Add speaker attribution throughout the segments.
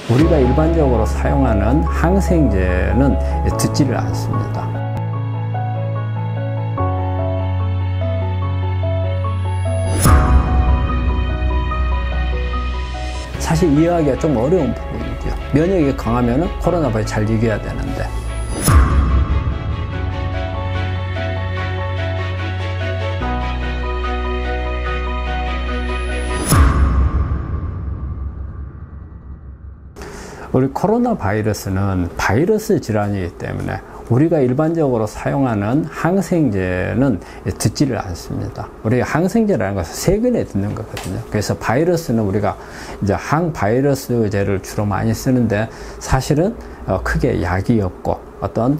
Speaker 1: 우리가 일반적으로 사용하는 항생제는 듣지를 않습니다. 사실 이해하기가 좀 어려운 부분이죠. 면역이 강하면 코로나 바이러스 잘 이겨야 되는데. 우리 코로나 바이러스는 바이러스 질환이기 때문에 우리가 일반적으로 사용하는 항생제는 듣지를 않습니다. 우리가 항생제라는 것은 세균에 듣는 거거든요. 그래서 바이러스는 우리가 이제 항바이러스제를 주로 많이 쓰는데 사실은 크게 약이 없고 어떤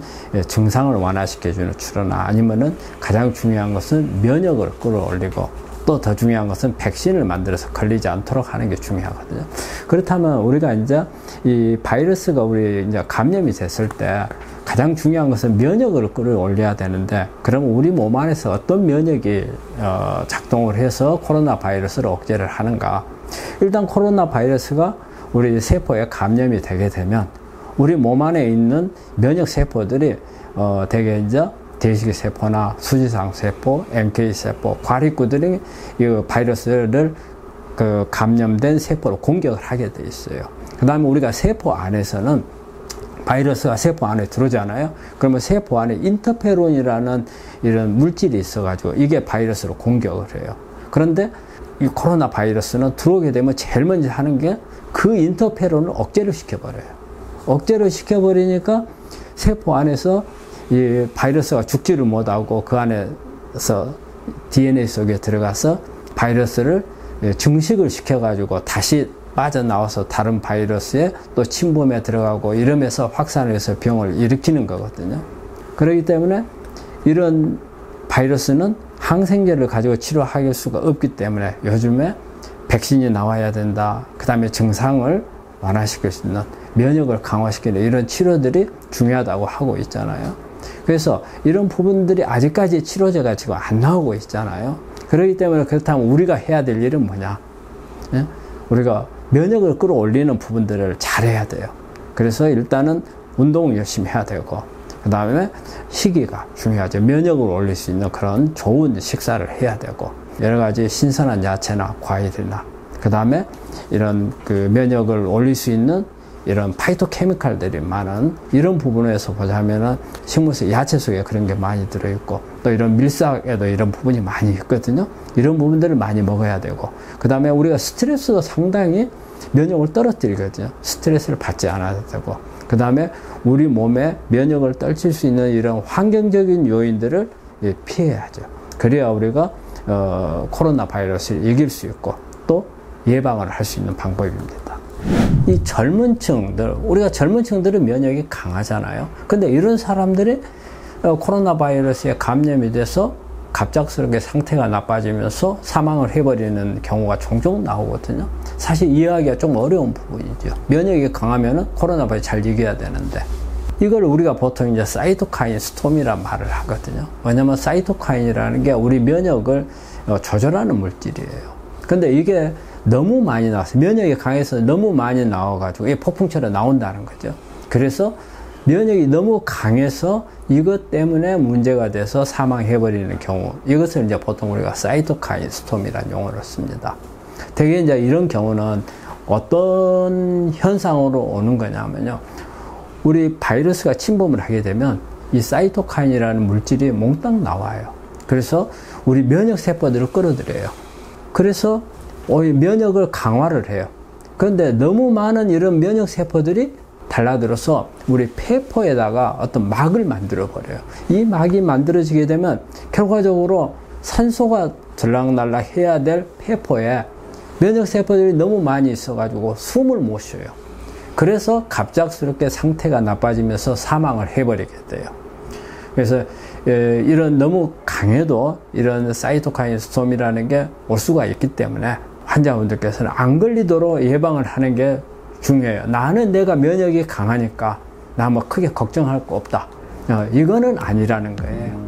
Speaker 1: 증상을 완화시켜주는 치료나 아니면은 가장 중요한 것은 면역을 끌어올리고 또 더 중요한 것은 백신을 만들어서 걸리지 않도록 하는 게 중요하거든요. 그렇다면 우리가 이제 이 바이러스가 우리 이제 감염이 됐을 때 가장 중요한 것은 면역을 끌어올려야 되는데, 그럼 우리 몸 안에서 어떤 면역이 작동을 해서 코로나 바이러스를 억제를 하는가? 일단 코로나 바이러스가 우리 세포에 감염이 되게 되면 우리 몸 안에 있는 면역 세포들이 되게 이제 대식세포나 수지상세포, NK세포, 과립구들이 이 바이러스를 감염된 세포로 공격을 하게 돼 있어요. 그 다음에 우리가 세포 안에서는 바이러스가 세포 안에 들어오잖아요. 그러면 세포 안에 인터페론이라는 이런 물질이 있어가지고 이게 바이러스로 공격을 해요. 그런데 이 코로나 바이러스는 들어오게 되면 제일 먼저 하는 게 그 인터페론을 억제를 시켜버려요. 억제를 시켜버리니까 세포 안에서 이 바이러스가 죽지를 못하고 그 안에서 DNA 속에 들어가서 바이러스를 증식을 시켜가지고 다시 빠져나와서 다른 바이러스에 또 침범에 들어가고 이러면서 확산을 해서 병을 일으키는 거거든요. 그렇기 때문에 이런 바이러스는 항생제를 가지고 치료할 수가 없기 때문에 요즘에 백신이 나와야 된다. 그 다음에 증상을 완화시킬 수 있는 면역을 강화시키는 이런 치료들이 중요하다고 하고 있잖아요. 그래서 이런 부분들이 아직까지 치료제가 지금 안 나오고 있잖아요. 그렇기 때문에 그렇다면 우리가 해야 될 일은 뭐냐? 예? 우리가 면역을 끌어올리는 부분들을 잘해야 돼요. 그래서 일단은 운동을 열심히 해야 되고, 그 다음에 식이가 중요하죠. 면역을 올릴 수 있는 그런 좋은 식사를 해야 되고, 여러 가지 신선한 야채나 과일이나, 그 다음에 이런 그 면역을 올릴 수 있는 이런 파이토케미칼들이 많은 이런 부분에서 보자면은 식물성 야채 속에 그런 게 많이 들어있고, 또 이런 밀싹에도 이런 부분이 많이 있거든요. 이런 부분들을 많이 먹어야 되고, 그 다음에 우리가 스트레스도 상당히 면역을 떨어뜨리거든요. 스트레스를 받지 않아도 되고, 그 다음에 우리 몸에 면역을 떨칠 수 있는 이런 환경적인 요인들을 피해야죠. 그래야 우리가 코로나 바이러스를 이길 수 있고 또 예방을 할 수 있는 방법입니다. 이 젊은 층들, 우리가 젊은 층들은 면역이 강하잖아요. 근데 이런 사람들이 코로나 바이러스에 감염이 돼서 갑작스럽게 상태가 나빠지면서 사망을 해버리는 경우가 종종 나오거든요. 사실 이해하기가 좀 어려운 부분이죠. 면역이 강하면 코로나 바이러스 잘 이겨야 되는데, 이걸 우리가 보통 이제 사이토카인 스톰이란 말을 하거든요. 왜냐면 사이토카인이라는 게 우리 면역을 조절하는 물질이에요. 근데 이게 너무 많이 나와서, 면역이 강해서 너무 많이 나와가지고 이게 폭풍처럼 나온다는 거죠. 그래서 면역이 너무 강해서 이것 때문에 문제가 돼서 사망해버리는 경우, 이것을 이제 보통 우리가 사이토카인 스톰이라는 용어를 씁니다. 대개 이제 이런 경우는 어떤 현상으로 오는 거냐면요, 우리 바이러스가 침범을 하게 되면 이 사이토카인이라는 물질이 몽땅 나와요. 그래서 우리 면역 세포들을 끌어들여요. 그래서 면역을 강화를 해요. 그런데 너무 많은 이런 면역 세포들이 달라들어서 우리 폐포에다가 어떤 막을 만들어 버려요. 이 막이 만들어지게 되면 결과적으로 산소가 들락날락 해야 될 폐포에 면역 세포들이 너무 많이 있어가지고 숨을 못 쉬어요. 그래서 갑작스럽게 상태가 나빠지면서 사망을 해버리게 돼요. 그래서 이런 너무 강해도 이런 사이토카인 스톰이라는 게 올 수가 있기 때문에 환자분들께서는 안 걸리도록 예방을 하는 게 중요해요. 나는 내가 면역이 강하니까 나 뭐 크게 걱정할 거 없다. 이거는 아니라는 거예요.